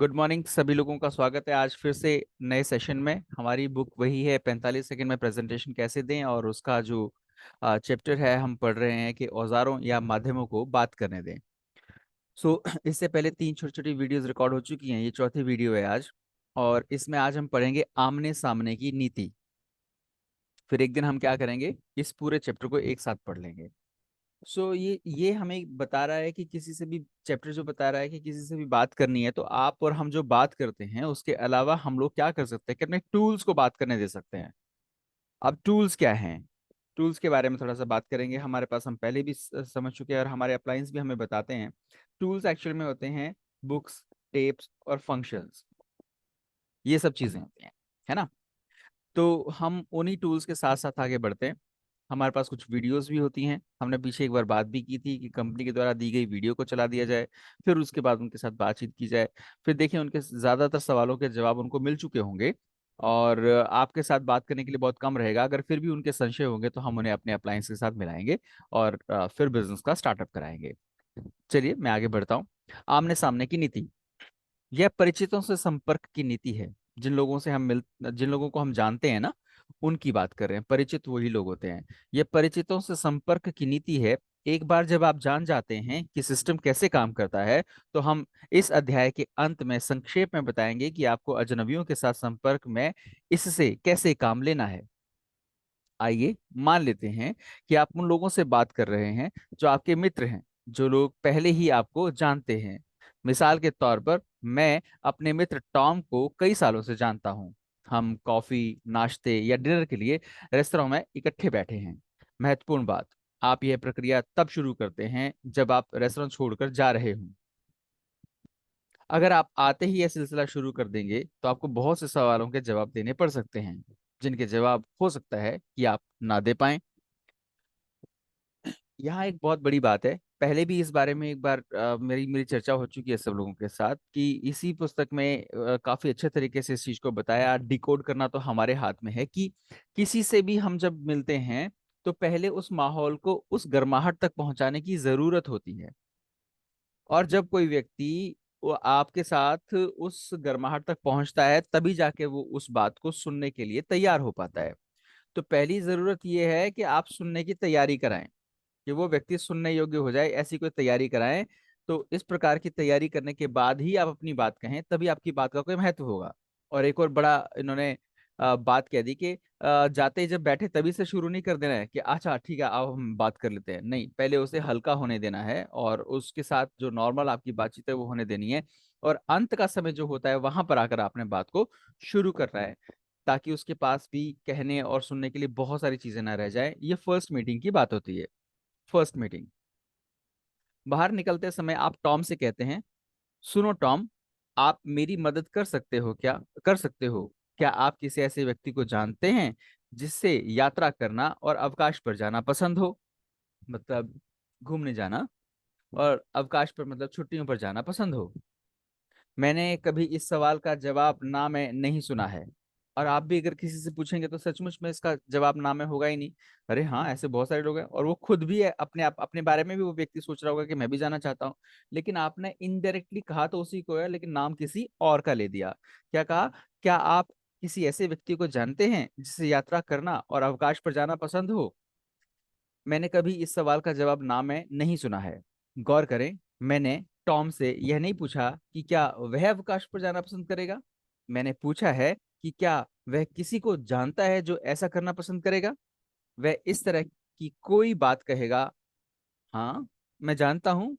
Good morning सभी लोगों का स्वागत है आज फिर से नए सेशन में। हमारी बुक वही है 45 सेकंड में प्रेजेंटेशन कैसे दें, और उसका जो चैप्टर है हम पढ़ रहे हैं कि औजारों या माध्यमों को बात करने दें। इससे पहले 3 छोटी छोटी वीडियोस रिकॉर्ड हो चुकी हैं, ये चौथी वीडियो है आज। और इसमें आज हम पढ़ेंगे आमने सामने की नीति। फिर एक दिन हम क्या करेंगे, इस पूरे चैप्टर को एक साथ पढ़ लेंगे। ये हमें बता रहा है कि किसी से भी, चैप्टर जो बता रहा है कि किसी से भी बात करनी है तो आप और हम जो बात करते हैं उसके अलावा हम लोग क्या कर सकते हैं कि अपने टूल्स को बात करने दे सकते हैं। अब टूल्स क्या हैं, टूल्स के बारे में थोड़ा सा बात करेंगे। हमारे पास हम पहले भी समझ चुके हैं और हमारे अप्लायंस भी हमें बताते हैं। टूल्स एक्चुअल में होते हैं बुक्स, टेप्स और फंक्शंस, ये सब चीजें होती हैं, है ना। तो हम उन्हीं टूल्स के साथ साथ आगे बढ़ते हैं। हमारे पास कुछ वीडियोस भी होती हैं। हमने पीछे एक बार बात भी की थी कि कंपनी के द्वारा दी गई वीडियो को चला दिया जाए, फिर उसके बाद उनके साथ बातचीत की जाए। फिर देखिए उनके ज़्यादातर सवालों के जवाब उनको मिल चुके होंगे, और आपके साथ बात करने के लिए बहुत कम रहेगा। अगर फिर भी उनके संशय होंगे तो हम उन्हें अपने अप्लायंस के साथ मिलाएंगे और फिर बिजनेस का स्टार्टअप कराएंगे। चलिए मैं आगे बढ़ता हूँ। आमने सामने की नीति, यह परिचितों से संपर्क की नीति है। जिन लोगों को हम जानते हैं ना, उनकी बात कर रहे हैं। परिचित वही लोग होते हैं। यह परिचितों से संपर्क की नीति है। एक बार जब आप जान जाते हैं कि सिस्टम कैसे काम करता है, तो हम इस अध्याय के अंत में संक्षेप में बताएंगे कि आपको अजनबियों के साथ संपर्क में इससे कैसे काम लेना है। आइए मान लेते हैं कि आप उन लोगों से बात कर रहे हैं जो आपके मित्र हैं, जो लोग पहले ही आपको जानते हैं। मिसाल के तौर पर मैं अपने मित्र टॉम को कई सालों से जानता हूं। हम कॉफी, नाश्ते या डिनर के लिए रेस्तरां में इकट्ठे बैठे हैं। महत्वपूर्ण बात, आप यह प्रक्रिया तब शुरू करते हैं जब आप रेस्तरां छोड़कर जा रहे हों। अगर आप आते ही यह सिलसिला शुरू कर देंगे तो आपको बहुत से सवालों के जवाब देने पड़ सकते हैं, जिनके जवाब हो सकता है कि आप ना दे पाएं। यहाँ एक बहुत बड़ी बात है, पहले भी इस बारे में एक बार मेरी मेरी चर्चा हो चुकी है सब लोगों के साथ, कि इसी पुस्तक में काफी अच्छे तरीके से इस चीज को बताया। डिकोड करना तो हमारे हाथ में है कि किसी से भी हम जब मिलते हैं तो पहले उस माहौल को, उस गर्माहट तक पहुंचाने की जरूरत होती है। और जब कोई व्यक्ति वो आपके साथ उस गर्माहट तक पहुंचता है, तभी जाके वो उस बात को सुनने के लिए तैयार हो पाता है। तो पहली जरूरत यह है कि आप सुनने की तैयारी कराएं, कि वो व्यक्ति सुनने योग्य हो जाए, ऐसी कोई तैयारी कराएं। तो इस प्रकार की तैयारी करने के बाद ही आप अपनी बात कहें, तभी आपकी बात का कोई महत्व होगा। और एक और बड़ा इन्होंने बात कह दी कि जाते ही जब बैठे तभी से शुरू नहीं कर देना है कि अच्छा ठीक है अब हम बात कर लेते हैं। नहीं, पहले उसे हल्का होने देना है और उसके साथ जो नॉर्मल आपकी बातचीत है वो होने देनी है। और अंत का समय जो होता है वहां पर आकर आपने बात को शुरू करना है, ताकि उसके पास भी कहने और सुनने के लिए बहुत सारी चीजें ना रह जाए। ये फर्स्ट मीटिंग की बात होती है। फर्स्ट मीटिंग, बाहर निकलते समय आप टॉम से कहते हैं, सुनो टॉम, आप मेरी मदद कर सकते हो क्या, कर सकते हो क्या आप किसी ऐसे व्यक्ति को जानते हैं जिससे यात्रा करना और अवकाश पर जाना पसंद हो। मतलब घूमने जाना और अवकाश पर मतलब छुट्टियों पर जाना पसंद हो। मैंने कभी इस सवाल का जवाब ना में नहीं सुना है, और आप भी अगर किसी से पूछेंगे तो सचमुच में इसका जवाब ना में होगा ही नहीं। अरे हाँ, ऐसे बहुत सारे लोग हैं, और वो खुद भी है, अपने आप अपने बारे में भी वो व्यक्ति सोच रहा होगा कि मैं भी जाना चाहता हूँ। लेकिन आपने इनडायरेक्टली कहा तो उसी को है, लेकिन नाम किसी और का ले दिया। क्या कहा, क्या आप किसी ऐसे व्यक्ति को जानते हैं जिससे यात्रा करना और अवकाश पर जाना पसंद हो। मैंने कभी इस सवाल का जवाब ना में नहीं सुना है। गौर करें, मैंने टॉम से यह नहीं पूछा कि क्या वह अवकाश पर जाना पसंद करेगा। मैंने पूछा है कि क्या वह किसी को जानता है जो ऐसा करना पसंद करेगा। वह इस तरह की कोई बात कहेगा, हाँ मैं जानता हूँ,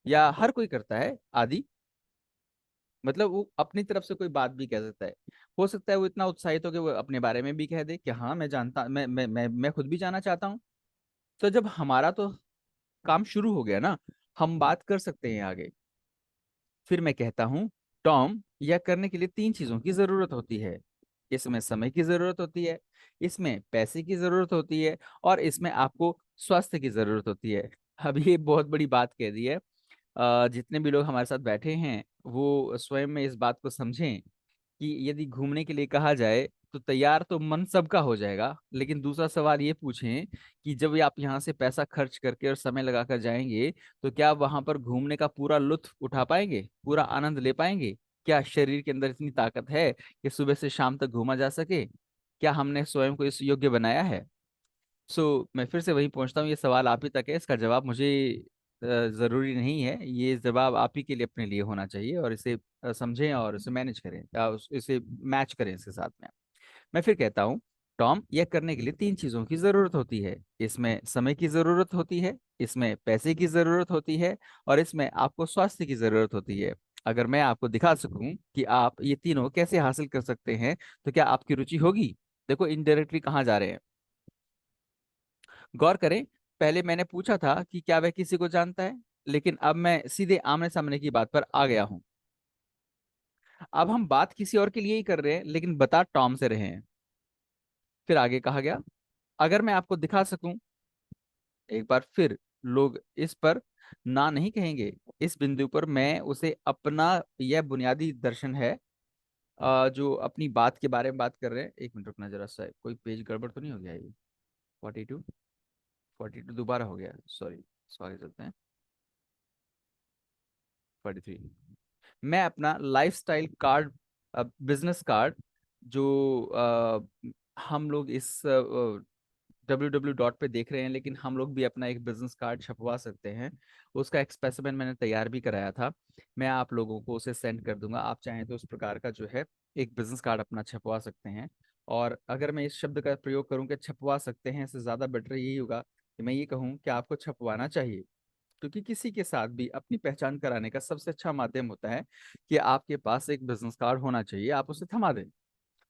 या हर कोई करता है आदि। मतलब वो अपनी तरफ से कोई बात भी कह सकता है। हो सकता है वो इतना उत्साहित हो कि वो अपने बारे में भी कह दे कि हाँ मैं जानता, मैं खुद भी जाना चाहता हूँ। तो जब हमारा तो काम शुरू हो गया ना, हम बात कर सकते हैं आगे। फिर मैं कहता हूँ, टॉम, यह करने के लिए 3 चीजों की जरूरत होती है। इसमें समय की जरूरत होती है, इसमें पैसे की जरूरत होती है, और इसमें आपको स्वास्थ्य की जरूरत होती है। अब ये बहुत बड़ी बात कह दी है। जितने भी लोग हमारे साथ बैठे हैं वो स्वयं में इस बात को समझें कि यदि घूमने के लिए कहा जाए तो तैयार तो मन सबका हो जाएगा, लेकिन दूसरा सवाल ये पूछें कि जब ये आप यहाँ से पैसा खर्च करके और समय लगाकर जाएंगे, तो क्या आप वहां पर घूमने का पूरा लुत्फ उठा पाएंगे, पूरा आनंद ले पाएंगे। क्या शरीर के अंदर इतनी ताकत है कि सुबह से शाम तक घूमा जा सके? क्या हमने स्वयं को इस योग्य बनाया है? मैं फिर से वही पहुंचता हूँ, ये सवाल आप ही तक है, इसका जवाब मुझे जरूरी नहीं है। ये जवाब आप ही के लिए अपने लिए होना चाहिए, और इसे समझें और इसे मैनेज करें, इसे मैच करें इसके साथ में। मैं फिर कहता हूँ, टॉम, यह करने के लिए तीन चीजों की जरूरत होती है। इसमें समय की जरूरत होती है, इसमें पैसे की जरूरत होती है, और इसमें आपको स्वास्थ्य की जरूरत होती है। अगर मैं आपको दिखा सकूं कि आप ये तीनों कैसे हासिल कर सकते हैं, तो क्या आपकी रुचि होगी? देखो इनडायरेक्टली कहाँ जा रहे हैं। गौर करें, पहले मैंने पूछा था कि क्या वह किसी को जानता है, लेकिन अब मैं सीधे आमने सामने की बात पर आ गया हूं। अब हम बात किसी और के लिए ही कर रहे हैं, लेकिन बता टॉम से रहे हैं। फिर आगे कहा गया, अगर मैं आपको दिखा सकूं, एक बार फिर लोग इस पर ना नहीं कहेंगे। इस बिंदु पर मैं उसे अपना यह बुनियादी दर्शन है, जो अपनी बात के बारे में बात कर रहे हैं। एक मिनट रुकना जरा सा, कोई पेज गड़बड़ तो नहीं हो गया? ये 42, 42 दोबारा हो गया, सॉरी। आगे चलते हैं। 43। मैं अपना लाइफस्टाइल कार्ड, बिजनेस कार्ड, जो हम लोग इस www. पे देख रहे हैं, लेकिन हम लोग भी अपना एक बिजनेस कार्ड छपवा सकते हैं। उसका एक स्पेसिमेन मैंने तैयार भी कराया था। मैं आप लोगों को उसे सेंड कर दूंगा, आप चाहें तो उस प्रकार का जो है एक बिजनेस कार्ड अपना छपवा सकते हैं। और अगर मैं इस शब्द का प्रयोग करूं कि छपवा सकते हैं, इससे ज़्यादा बेटर यही होगा कि मैं ये कहूँ कि आपको छपवाना चाहिए। क्योंकि किसी के साथ भी अपनी पहचान कराने का सबसे अच्छा माध्यम होता है कि आपके पास एक बिजनेस कार्ड होना चाहिए, आप उसे थमा दें,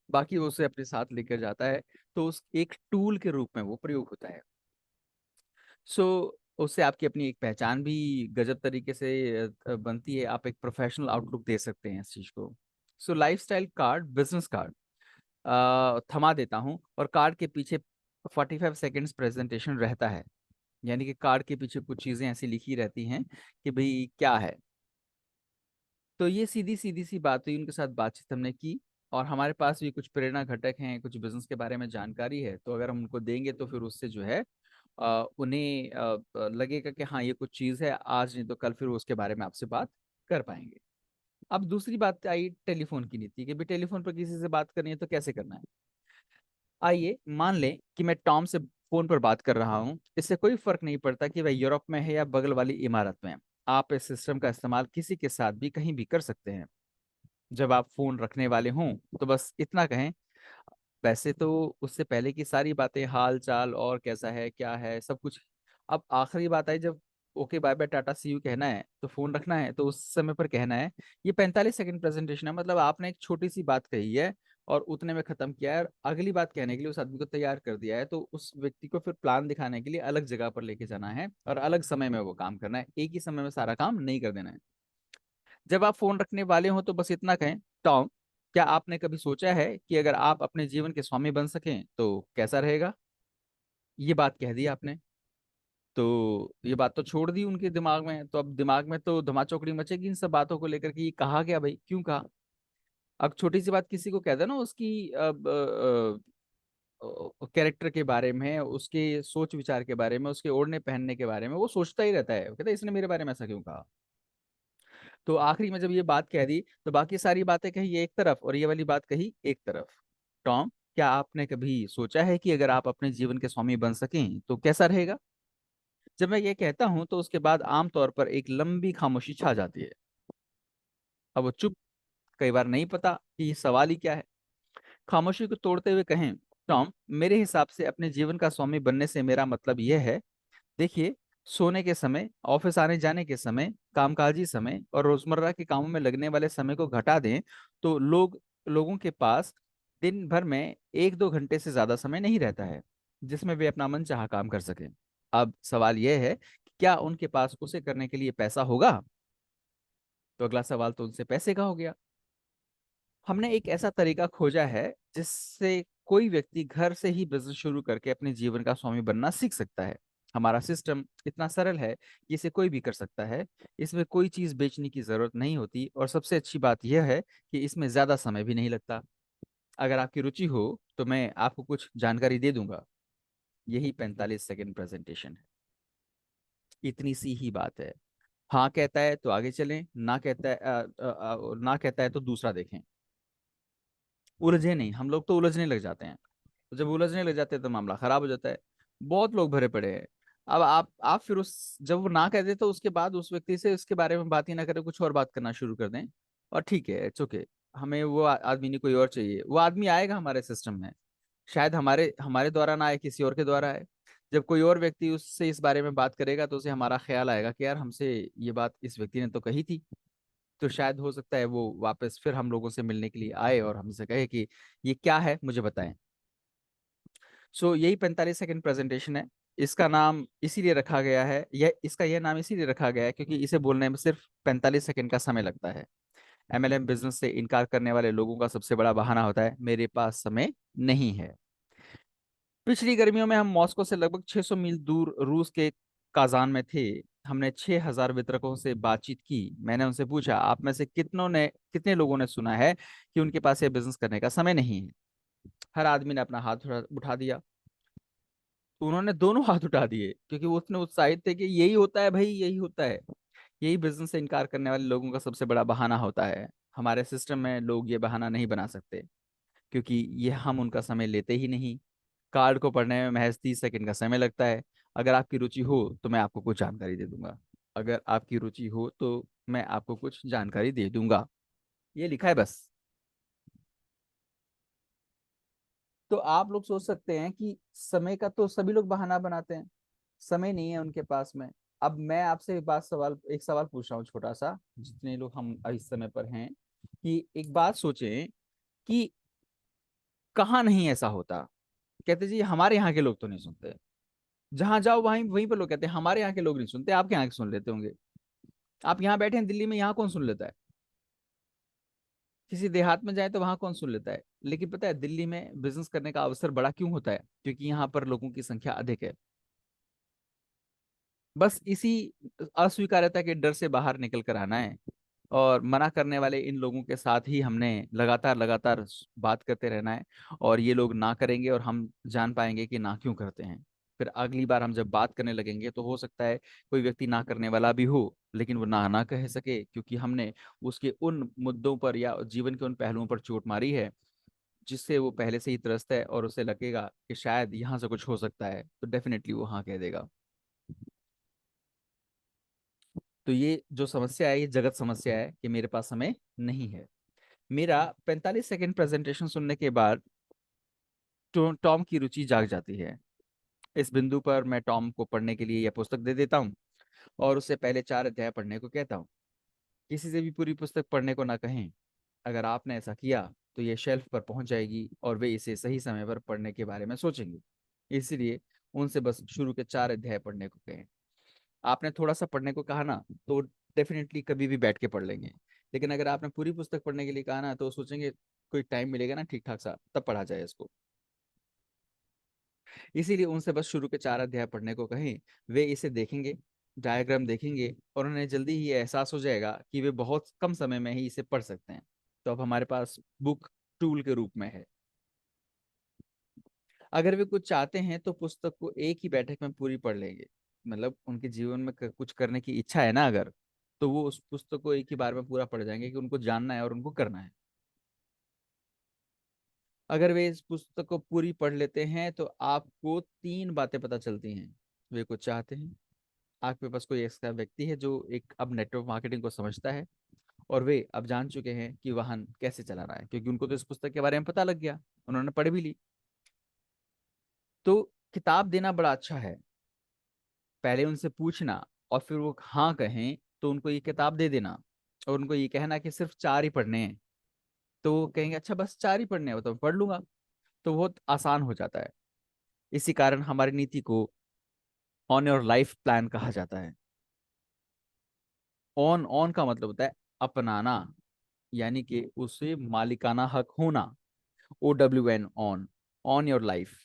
बाकी वो उसे अपने साथ लेकर जाता है। तो उस एक टूल के रूप में वो प्रयोग होता है। सो उससे आपकी अपनी एक पहचान भी गजब तरीके से बनती है। आप एक प्रोफेशनल आउटलुक दे सकते हैं इस चीज को। लाइफस्टाइल कार्ड, बिजनेस कार्ड थमा देता हूँ, और कार्ड के पीछे 45 सेकेंड्स प्रेजेंटेशन रहता है। यानी कि कार्ड के पीछे कुछ चीजें ऐसी लिखी रहती हैं कि भाई क्या है। तो ये सीधी सीधी सी बात हुई, उनके साथ बातचीत हमने की। और हमारे पास भी कुछ प्रेरणा घटक हैं, कुछ बिजनेस के बारे में जानकारी है, तो अगर हम उनको देंगे तो फिर उससे जो है उन्हें लगेगा कि हाँ ये कुछ चीज़ है, आज नहीं तो कल फिर वो उसके बारे में आपसे बात कर पाएंगे। अब दूसरी बात आई टेलीफोन की नीति, कि भाई टेलीफोन पर किसी से बात करनी है तो कैसे करना है। आइए मान लें कि मैं टॉम से फोन पर बात कर रहा हूं, इससे कोई फर्क नहीं पड़ता कि वह यूरोप में है या बगल वाली इमारत में। आप इस सिस्टम का इस्तेमाल किसी के साथ भी कहीं भी कर सकते हैं। जब आप फोन रखने वाले हों तो बस इतना कहें, वैसे तो उससे पहले की सारी बातें, हाल चाल और कैसा है क्या है सब कुछ। अब आखिरी बात आई जब okay bye bye tata see you कहना है तो फोन रखना है, तो उस समय पर कहना है। ये 45 सेकंड प्रेजेंटेशन है, मतलब आपने एक छोटी सी बात कही है और उतने में खत्म किया है, और अगली बात कहने के लिए उस आदमी को तैयार कर दिया है। तो उस व्यक्ति को फिर प्लान दिखाने के लिए अलग जगह पर लेके जाना है, और अलग समय में वो काम करना है, एक ही समय में सारा काम नहीं कर देना है। जब आप फोन रखने वाले हो तो बस इतना कहें, टॉम, क्या आपने कभी सोचा है कि अगर आप अपने जीवन के स्वामी बन सकें तो कैसा रहेगा? ये बात कह दी आपने, तो ये बात तो छोड़ दी उनके दिमाग में, तो अब दिमाग में तो धमाचौकड़ी मचेगी इन सब बातों को लेकर के, ये कहा क्या भाई, क्यों कहा। अब छोटी सी बात किसी को कह दो ना, उसकी अब कैरेक्टर के बारे में, उसके सोच विचार के बारे में, उसके ओढ़ने पहनने के बारे में, वो सोचता ही रहता है, वो कहता है इसने मेरे बारे में ऐसा क्यों कहा। तो आखिरी में जब ये बात कह दी तो बाकी सारी बातें कही एक तरफ और ये वाली बात कही एक तरफ। टॉम, क्या आपने कभी सोचा है कि अगर आप अपने जीवन के स्वामी बन सकें तो कैसा रहेगा? जब मैं ये कहता हूं तो उसके बाद आमतौर पर एक लंबी खामोशी छा जाती है। अब वो चुप, कई बार नहीं पता कि ये सवाल ही क्या है। खामोशी को तोड़ते हुए कहें, टॉम, मेरे हिसाब से अपने जीवन का स्वामी बनने से मेरा मतलब यह है, देखिए, सोने के समय, ऑफिस आने जाने के समय, कामकाजी समय और रोजमर्रा के कामों में लगने वाले समय को घटा दें तो लोगों के पास दिन भर में 1-2 घंटे से ज्यादा समय नहीं रहता है जिसमें वे अपना मन चाहा काम कर सकें। अब सवाल यह है कि क्या उनके पास उसे करने के लिए पैसा होगा? तो अगला सवाल तो उनसे पैसे का हो गया। हमने एक ऐसा तरीका खोजा है जिससे कोई व्यक्ति घर से ही बिजनेस शुरू करके अपने जीवन का स्वामी बनना सीख सकता है। हमारा सिस्टम इतना सरल है कि इसे कोई भी कर सकता है। इसमें कोई चीज बेचने की जरूरत नहीं होती, और सबसे अच्छी बात यह है कि इसमें ज्यादा समय भी नहीं लगता। अगर आपकी रुचि हो तो मैं आपको कुछ जानकारी दे दूंगा। यही 45 सेकेंड प्रेजेंटेशन है, इतनी सी ही बात है। हाँ कहता है तो आगे चलें, ना कहता है ना कहता है तो दूसरा देखें। उलझे नहीं, हम लोग तो उलझने लग जाते हैं। तो जब उलझने लग जाते हैं तो मामला खराब हो जाता है। बहुत लोग भरे पड़े हैं। अब आप फिर उस जब वो ना कह दे तो उसके बाद उस व्यक्ति से उसके बारे में बात ही ना करें, कुछ और बात करना शुरू कर दें। और ठीक है, इट्स ओके। हमें वो आदमी नहीं, कोई और चाहिए। वो आदमी आएगा हमारे सिस्टम में, शायद हमारे हमारे द्वारा ना आए, किसी और के द्वारा आए। जब कोई और व्यक्ति उससे इस बारे में बात करेगा तो उसे हमारा ख्याल आएगा कि यार हमसे ये बात इस व्यक्ति ने तो कही थी। तो शायद हो सकता है वो वापस फिर हम लोगों से मिलने के लिए आए और हमसे कहे कि ये क्या है, मुझे बताएं। सो यही 45 सेकंड प्रेजेंटेशन है। इसका नाम इसीलिए रखा गया है, यह नाम इसीलिए रखा गया है क्योंकि इसे बोलने में सिर्फ 45 सेकंड का समय लगता है। एमएलएम बिजनेस से इनकार करने वाले लोगों का सबसे बड़ा बहाना होता है, मेरे पास समय नहीं है। पिछली गर्मियों में हम मॉस्को से लगभग 600 मील दूर रूस के काजान में थे। हमने 6000 वितरकों से बातचीत की। मैंने उनसे पूछा, आप में से कितने लोगों ने सुना है कि उनके पास ये बिजनेस करने का समय नहीं है? हर आदमी ने अपना हाथ उठा दिया। उन्होंने दोनों हाथ उठा दिए क्योंकि वो उतने उत्साहित थे कि यही होता है भाई, यही होता है। यही बिजनेस से इनकार करने वाले लोगों का सबसे बड़ा बहाना होता है। हमारे सिस्टम में लोग ये बहाना नहीं बना सकते क्योंकि ये हम उनका समय लेते ही नहीं। कार्ड को पढ़ने में महज 30 सेकंड का समय लगता है। अगर आपकी रुचि हो तो मैं आपको कुछ जानकारी दे दूंगा। अगर आपकी रुचि हो तो मैं आपको कुछ जानकारी दे दूंगा। ये लिखा है बस। तो आप लोग सोच सकते हैं कि समय का तो सभी लोग बहाना बनाते हैं, समय नहीं है उनके पास में। अब मैं आपसे एक सवाल पूछ रहा हूँ छोटा सा, जितने लोग हम इस समय पर हैं, कि एक बात सोचें कि कहाँ नहीं ऐसा होता। कहते जी हमारे यहाँ के लोग तो नहीं सुनते। जहां जाओ वहीं वहीं पर लोग कहते हैं हमारे यहाँ के लोग नहीं सुनते, आपके यहाँ के सुन लेते होंगे। आप यहाँ बैठे हैं दिल्ली में, यहाँ कौन सुन लेता है? किसी देहात में जाए तो वहां कौन सुन लेता है? लेकिन पता है दिल्ली में बिजनेस करने का अवसर बड़ा क्यों होता है? क्योंकि यहाँ पर लोगों की संख्या अधिक है। बस इसी अस्वीकार्यता के डर से बाहर निकल कर आना है। और मना करने वाले इन लोगों के साथ ही हमने लगातार लगातार बात करते रहना है। और ये लोग ना करेंगे और हम जान पाएंगे कि ना क्यों करते हैं। फिर अगली बार हम जब बात करने लगेंगे तो हो सकता है कोई व्यक्ति ना करने वाला भी हो, लेकिन वो ना ना कह सके क्योंकि हमने उसके उन मुद्दों पर या जीवन के उन पहलुओं पर चोट मारी है जिससे वो पहले से ही त्रस्त है और उसे लगेगा कि शायद यहाँ से कुछ हो सकता है, तो डेफिनेटली वो हाँ कह देगा। तो ये जो समस्या है ये जगत समस्या है कि मेरे पास समय नहीं है। मेरा 45 सेकंड प्रेजेंटेशन सुनने के बाद टॉम की रुचि जाग जाती है। इस बिंदु पर मैं टॉम को पढ़ने के लिए यह पुस्तक दे देता हूँ और उससे पहले 4 अध्याय पढ़ने को कहता हूँ। किसी से भी पूरी पुस्तक पढ़ने को ना कहें। अगर आपने ऐसा किया तो यह शेल्फ पर पहुंच जाएगी और वे इसे सही समय पर पढ़ने के बारे में सोचेंगे। इसलिए उनसे बस शुरू के 4 अध्याय पढ़ने को कहें। आपने थोड़ा सा पढ़ने को कहा ना, तो डेफिनेटली कभी भी बैठ के पढ़ लेंगे। लेकिन अगर आपने पूरी पुस्तक पढ़ने के लिए कहा ना तो सोचेंगे कोई टाइम मिलेगा ना ठीक ठाक सा तब पढ़ा जाए इसको। इसीलिए उनसे बस शुरू के 4 अध्याय पढ़ने को कहें। वे इसे देखेंगे, डायग्राम देखेंगे और उन्हें जल्दी ही ये एहसास हो जाएगा कि वे बहुत कम समय में ही इसे पढ़ सकते हैं। तो अब हमारे पास बुक टूल के रूप में है। अगर वे कुछ चाहते हैं तो पुस्तक को एक ही बैठक में पूरी पढ़ लेंगे। मतलब उनके जीवन में कुछ करने की इच्छा है ना अगर, तो वो उस पुस्तक को एक ही बार में पूरा पढ़ जाएंगे कि उनको जानना है और उनको करना है। अगर वे इस पुस्तक को पूरी पढ़ लेते हैं तो आपको 3 बातें पता चलती हैं। वे कुछ चाहते हैं, आपके पास कोई ऐसा व्यक्ति है जो एक अब नेटवर्क मार्केटिंग को समझता है, और वे अब जान चुके हैं कि वाहन कैसे चलाना है क्योंकि उनको तो इस पुस्तक के बारे में पता लग गया, उन्होंने पढ़ भी ली। तो किताब देना बड़ा अच्छा है। पहले उनसे पूछना और फिर वो हाँ कहें तो उनको ये किताब दे देना। और उनको ये कहना कि सिर्फ 4 ही पढ़ने हैं। तो वो कहेंगे अच्छा बस 4 ही पढ़ने हैं, वो तो मैं पढ़ लूंगा। तो बहुत आसान हो जाता है। इसी कारण हमारी नीति को ऑन योर लाइफ प्लान कहा जाता है। ऑन ऑन का मतलब होता है अपनाना, यानी कि उसे मालिकाना हक होना। OWN on, on your life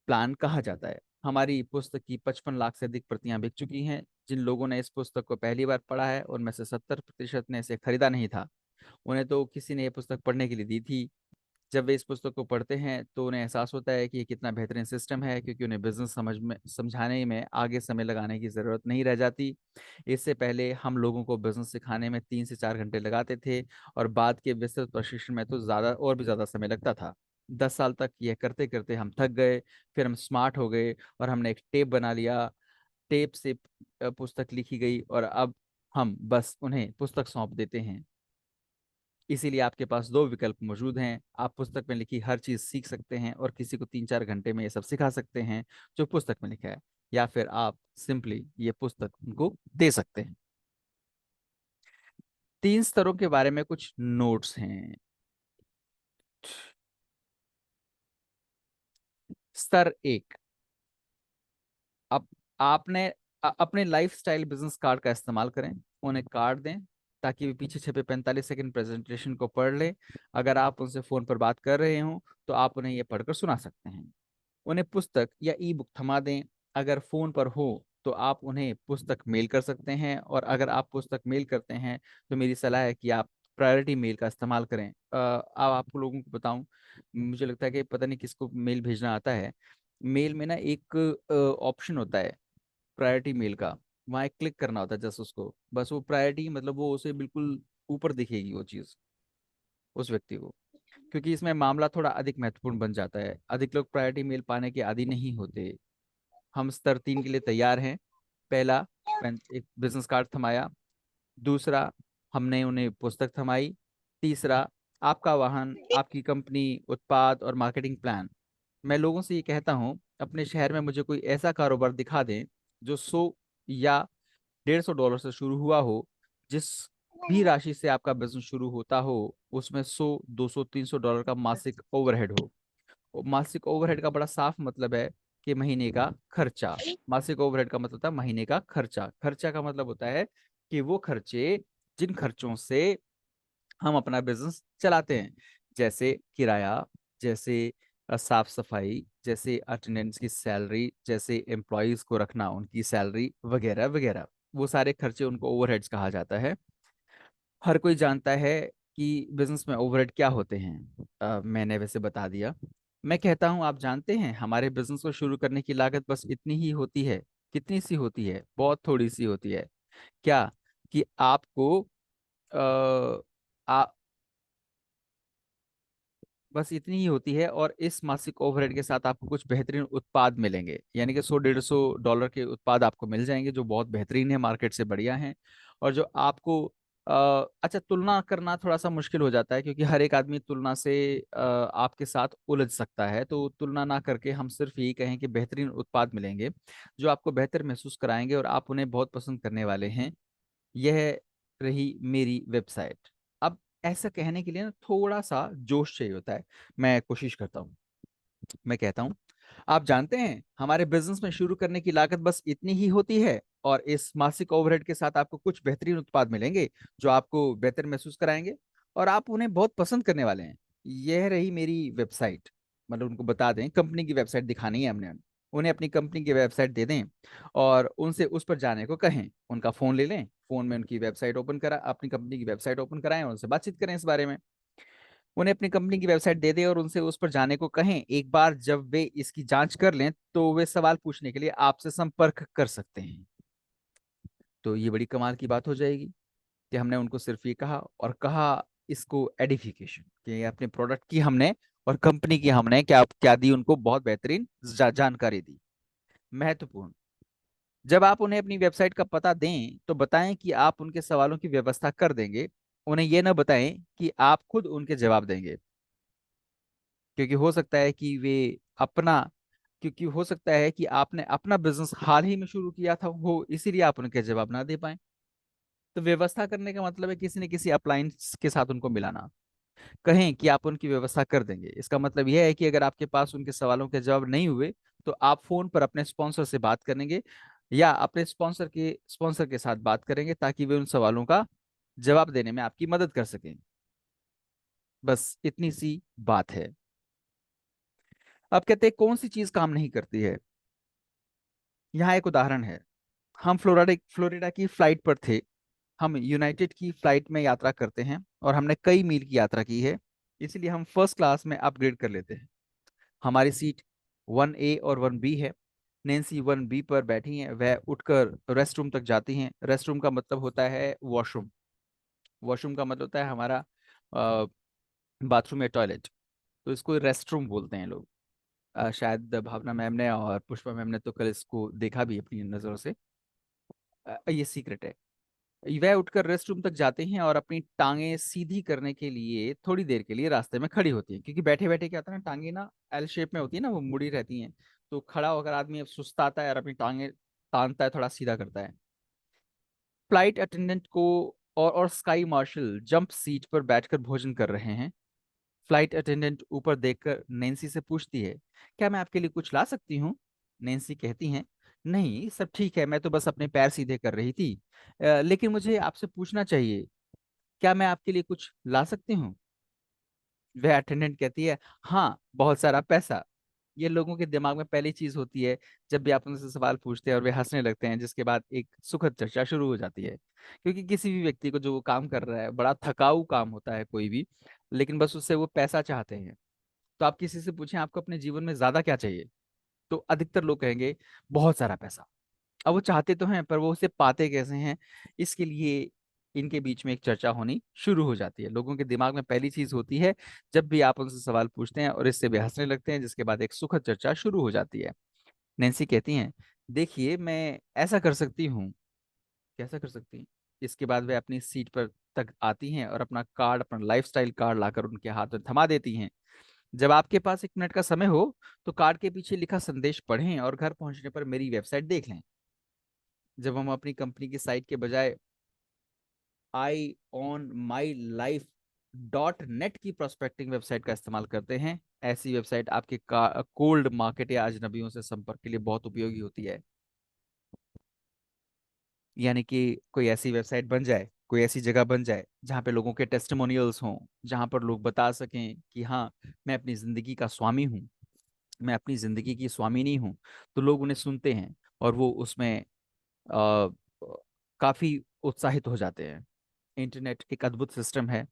plan कहा जाता है। हमारी पुस्तक की 55 लाख से अधिक प्रतियां बिक चुकी हैं। जिन लोगों ने इस पुस्तक को पहली बार पढ़ा है उनमें से 70% ने इसे खरीदा नहीं था। उन्हें तो किसी ने ये पुस्तक पढ़ने के लिए दी थी। जब वे इस पुस्तक को पढ़ते हैं तो उन्हें एहसास होता है कि ये कितना बेहतरीन सिस्टम है, क्योंकि उन्हें बिजनेस समझाने में आगे समय लगाने की ज़रूरत नहीं रह जाती। इससे पहले हम लोगों को बिजनेस सिखाने में 3 से 4 घंटे लगाते थे, और बाद के विस्तृत प्रशिक्षण में तो ज़्यादा और भी ज़्यादा समय लगता था। 10 साल तक यह करते करते हम थक गए। फिर हम स्मार्ट हो गए और हमने एक टेप बना लिया। टेप से पुस्तक लिखी गई, और अब हम बस उन्हें पुस्तक सौंप देते हैं। इसीलिए आपके पास दो विकल्प मौजूद हैं। आप पुस्तक में लिखी हर चीज सीख सकते हैं और किसी को 3 4 घंटे में ये सब सिखा सकते हैं जो पुस्तक में लिखा है, या फिर आप सिंपली ये पुस्तक उनको दे सकते हैं। 3 स्तरों के बारे में कुछ नोट्स हैं। स्तर 1, अब आपने अपने लाइफस्टाइल बिजनेस कार्ड का इस्तेमाल करें। उन्हें कार्ड दें ताकि वे पीछे छपे 45 सेकंड प्रेजेंटेशन को पढ़ लें। अगर आप उनसे फोन पर बात कर रहे हो तो आप उन्हें यह पढ़कर सुना सकते हैं। उन्हें पुस्तक या ई बुक थमा दें। अगर फोन पर हो तो आप उन्हें पुस्तक मेल कर सकते हैं, और अगर आप पुस्तक मेल करते हैं तो मेरी सलाह है कि आप प्रायोरिटी मेल का इस्तेमाल करें। अब आप लोगों को बताऊं, मुझे लगता है कि पता नहीं किसको मेल भेजना आता है। मेल में ना एक ऑप्शन होता है प्रायोरिटी मेल का। वहाँ एक क्लिक करना होता है जस्ट उसको, बस वो प्रायोरिटी मतलब वो उसे बिल्कुल ऊपर दिखेगी वो चीज़ उस व्यक्ति को, क्योंकि इसमें मामला थोड़ा अधिक महत्वपूर्ण बन जाता है। अधिक लोग प्रायोरिटी मेल पाने के आदी नहीं होते। हम स्तर 3 के लिए तैयार हैं। पहला, एक बिजनेस कार्ड थमाया। दूसरा, हमने उन्हें पुस्तक थमाई। तीसरा, आपका वाहन, आपकी कंपनी, उत्पाद और मार्केटिंग प्लान। मैं लोगों से ये कहता हूँ, अपने शहर में मुझे कोई ऐसा कारोबार दिखा दें जो 100 या $150 से शुरू हुआ हो। जिस भी राशि से आपका बिजनेस शुरू होता हो उसमें 100 200 300 डॉलर का मासिक ओवरहेड हो। मासिक ओवरहेड का बड़ा साफ मतलब है कि महीने का खर्चा। मासिक ओवरहेड का मतलब था महीने का खर्चा। खर्चा का मतलब होता है कि वो खर्चे जिन खर्चों से हम अपना बिजनेस चलाते हैं, जैसे किराया, जैसे साफ सफाई, जैसे अटेंडेंस की सैलरी, जैसे एम्प्लॉयज को रखना उनकी सैलरी वगैरह वगैरह। वो सारे खर्चे उनको ओवरहेड्स कहा जाता है। हर कोई जानता है कि बिजनेस में ओवरहेड क्या होते हैं। मैंने वैसे बता दिया। मैं कहता हूं, आप जानते हैं हमारे बिजनेस को शुरू करने की लागत बस इतनी ही होती है। कितनी सी होती है? बहुत थोड़ी सी होती है। क्या? कि आपको आ, आ, बस इतनी ही होती है, और इस मासिक ओवरहेड के साथ आपको कुछ बेहतरीन उत्पाद मिलेंगे, यानी कि 100 150 डॉलर के उत्पाद आपको मिल जाएंगे जो बहुत बेहतरीन है, मार्केट से बढ़िया हैं। और जो आपको अच्छा, तुलना करना थोड़ा सा मुश्किल हो जाता है क्योंकि हर एक आदमी तुलना से आपके साथ उलझ सकता है। तो तुलना ना करके हम सिर्फ यही कहें कि बेहतरीन उत्पाद मिलेंगे जो आपको बेहतर महसूस कराएंगे और आप उन्हें बहुत पसंद करने वाले हैं। यह रही मेरी वेबसाइट। अब ऐसा कहने के लिए ना थोड़ा सा जोश चाहिए होता है। मैं कोशिश करता हूँ। मैं कहता हूँ, आप जानते हैं हमारे बिजनेस में शुरू करने की लागत बस इतनी ही होती है, और इस मासिक ओवरहेड के साथ आपको कुछ बेहतरीन उत्पाद मिलेंगे जो आपको बेहतर महसूस कराएंगे और आप उन्हें बहुत पसंद करने वाले हैं। यह रही मेरी वेबसाइट। मतलब उनको बता दें, कंपनी की वेबसाइट दिखानी है हमने उन्हें, अपनी कंपनी की वेबसाइट दे दें और उनसे उस पर जाने को कहें। उनका फोन ले लें, फोन में उनकी वेबसाइट ओपन करा, अपनी कंपनी की वेबसाइट ओपन कराएं और उनसे बातचीत करें इस बारे में। उन्हें अपनी कंपनी की वेबसाइट दे दें और उनसे उस पर जाने को कहें। एक बार जब वे इसकी जांच कर लें तो वे सवाल पूछने के लिए आपसे संपर्क कर सकते हैं। तो ये बड़ी कमाल की बात हो जाएगी कि हमने उनको सिर्फ ये कहा, और कहा इसको एडिफिकेशन, कि अपने प्रोडक्ट की हमने और कंपनी की हमने क्या क्या दी, उनको बहुत बेहतरीन जानकारी दी। महत्वपूर्ण, जब आप उन्हें अपनी वेबसाइट का पता दें तो बताएं कि आप उनके सवालों की व्यवस्था कर देंगे। उन्हें यह ना बताएं कि आप खुद उनके जवाब देंगे, क्योंकि हो सकता है कि वे अपना क्योंकि हो सकता है कि आपने अपना बिजनेस हाल ही में शुरू किया था हो, इसीलिए आप उनके जवाब ना दे पाए। तो व्यवस्था करने का मतलब है किसी न किसी अप्लायंस के साथ उनको मिलाना। कहें कि आप उनकी व्यवस्था कर देंगे, इसका मतलब यह है कि अगर आपके पास उनके सवालों के जवाब नहीं हुए तो आप फोन पर अपने स्पॉन्सर से बात करेंगे, या अपने स्पॉन्सर के साथ बात करेंगे ताकि वे उन सवालों का जवाब देने में आपकी मदद कर सकें। बस इतनी सी बात है। अब कहते हैं कौन सी चीज काम नहीं करती है। यहाँ एक उदाहरण है। हम फ्लोरिडा फ्लोरिडा की फ्लाइट पर थे। हम यूनाइटेड की फ्लाइट में यात्रा करते हैं और हमने कई मील की यात्रा की है। इसलिए हम फर्स्ट क्लास में अपग्रेड कर लेते हैं। हमारी सीट 1A और 1B है। नैन्सी 1B पर बैठी हैं, वह उठकर रेस्ट रूम तक जाती हैं। रेस्ट रूम का मतलब होता है वॉशरूम। वॉशरूम का मतलब होता है हमारा बाथरूम या टॉयलेट। तो इसको रेस्ट रूम बोलते हैं लोग। शायद भावना मैम ने और पुष्पा मैम ने तो कल इसको देखा भी अपनी नज़रों से। ये सीक्रेट है। वह उठकर रेस्ट रूम तक जाते हैं और अपनी टांगे सीधी करने के लिए थोड़ी देर के लिए रास्ते में खड़ी होती हैं, क्योंकि बैठे बैठे क्या होता है ना, टांगे ना एल शेप में होती है ना, वो मुड़ी रहती हैं। तो खड़ा होकर आदमी अब सुस्ताता है और अपनी टांगे तानता है, थोड़ा सीधा करता है। फ्लाइट अटेंडेंट को और स्काई मार्शल जंप सीट पर बैठकर भोजन कर रहे हैं। फ्लाइट अटेंडेंट ऊपर देखकर नैन्सी से पूछती है, क्या मैं आपके लिए कुछ ला सकती हूँ? नैन्सी कहती हैं, नहीं सब ठीक है, मैं तो बस अपने पैर सीधे कर रही थी। लेकिन मुझे आपसे पूछना चाहिए, क्या मैं आपके लिए कुछ ला सकती हूँ? वह अटेंडेंट कहती है, हाँ बहुत सारा पैसा। ये लोगों के दिमाग में पहली चीज होती है जब भी आप उनसे सवाल पूछते हैं, और वे हंसने लगते हैं, जिसके बाद एक सुखद चर्चा शुरू हो जाती है। क्योंकि किसी भी व्यक्ति को जो वो काम कर रहा है, बड़ा थकाऊ काम होता है कोई भी, लेकिन बस उससे वो पैसा चाहते हैं। तो आप किसी से पूछें आपको अपने जीवन में ज्यादा क्या चाहिए, तो अधिकतर लोग कहेंगे बहुत सारा पैसा। अब वो चाहते तो हैं, पर वो उसे पाते कैसे हैं, इसके लिए इनके बीच में एक चर्चा होनी शुरू हो जाती है। लोगों के दिमाग में पहली चीज होती है जब भी आप उनसे सवाल पूछते हैं, और इससे वे हंसने लगते हैं, जिसके बाद एक सुखद चर्चा शुरू हो जाती है। नैन्सी कहती हैं, देखिए मैं ऐसा कर सकती हूँ। कैसा कर सकती हैं? इसके बाद वे अपनी सीट पर तक आती हैं और अपना कार्ड, अपना लाइफस्टाइल कार्ड लाकर उनके हाथ में थमा देती हैं। जब आपके पास 1 मिनट का समय हो तो कार्ड के पीछे लिखा संदेश पढ़ें और घर पहुंचने पर मेरी वेबसाइट देख लें। जब हम अपनी कंपनी की साइट के बजाय आई ऑन माई लाइफ .net की प्रोस्पेक्टिंग वेबसाइट का इस्तेमाल करते हैं, ऐसी वेबसाइट आपके कोल्ड मार्केट या अजनबियों से संपर्क के लिए बहुत उपयोगी होती है। यानी कि कोई ऐसी वेबसाइट बन जाए, कोई ऐसी जगह बन जाए जहाँ पे लोगों के टेस्टिमोनियल्स हों, जहाँ पर लोग बता सकें कि हाँ, मैं अपनी ज़िंदगी का स्वामी हूँ, मैं अपनी ज़िंदगी की स्वामिनी हूँ। तो लोग उन्हें सुनते हैं और वो उसमें काफ़ी उत्साहित हो जाते हैं। इंटरनेट एक अद्भुत सिस्टम है।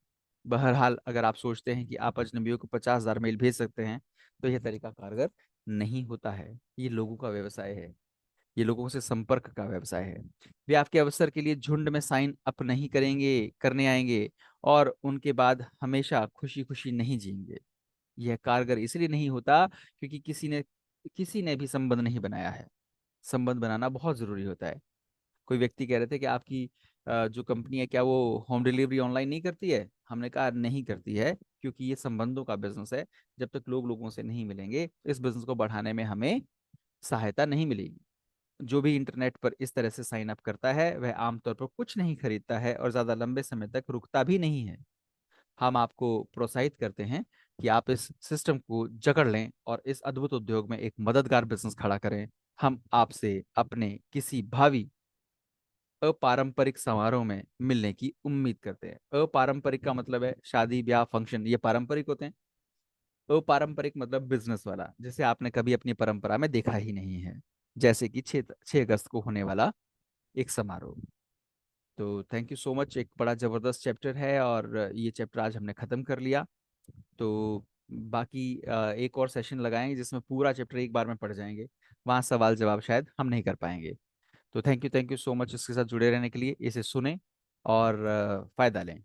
बहरहाल अगर आप सोचते हैं कि आप अजनबियों को 50,000 मेल भेज सकते हैं, तो यह तरीका कारगर नहीं होता है। ये लोगों का व्यवसाय है, ये लोगों से संपर्क का व्यवसाय है। वे आपके अवसर के लिए झुंड में साइन अप नहीं करेंगे, करने आएंगे, और उनके बाद हमेशा खुशी खुशी नहीं जिएंगे। यह कारगर इसलिए नहीं होता क्योंकि किसी ने भी संबंध नहीं बनाया है। संबंध बनाना बहुत जरूरी होता है। कोई व्यक्ति कह रहे थे कि आपकी जो कंपनी है, क्या वो होम डिलीवरी ऑनलाइन नहीं करती है? हमने कहा नहीं करती है, क्योंकि ये संबंधों का बिजनेस है। जब तक लोग लोगों से नहीं मिलेंगे, इस बिजनेस को बढ़ाने में हमें सहायता नहीं मिलेगी। जो भी इंटरनेट पर इस तरह से साइन अप करता है, वह आमतौर पर कुछ नहीं खरीदता है और ज्यादा लंबे समय तक रुकता भी नहीं है। हम आपको प्रोत्साहित करते हैं कि आप इस सिस्टम को जकड़ लें और इस अद्भुत उद्योग में एक मददगार बिजनेस खड़ा करें। हम आपसे अपने किसी भावी अपारंपरिक समारोह में मिलने की उम्मीद करते हैं। अपारंपरिक का मतलब है शादी ब्याह फंक्शन, ये पारंपरिक होते हैं। अपारंपरिक मतलब बिजनेस वाला, जैसे आपने कभी अपनी परंपरा में देखा ही नहीं है, जैसे कि 6 अगस्त को होने वाला एक समारोह। तो थैंक यू सो मच। एक बड़ा जबरदस्त चैप्टर है और ये चैप्टर आज हमने खत्म कर लिया। तो बाकी एक और सेशन लगाएंगे जिसमें पूरा चैप्टर एक बार में पढ़ जाएंगे। वहाँ सवाल जवाब शायद हम नहीं कर पाएंगे। तो थैंक यू सो मच इसके साथ जुड़े रहने के लिए। इसे सुने और फायदा लें।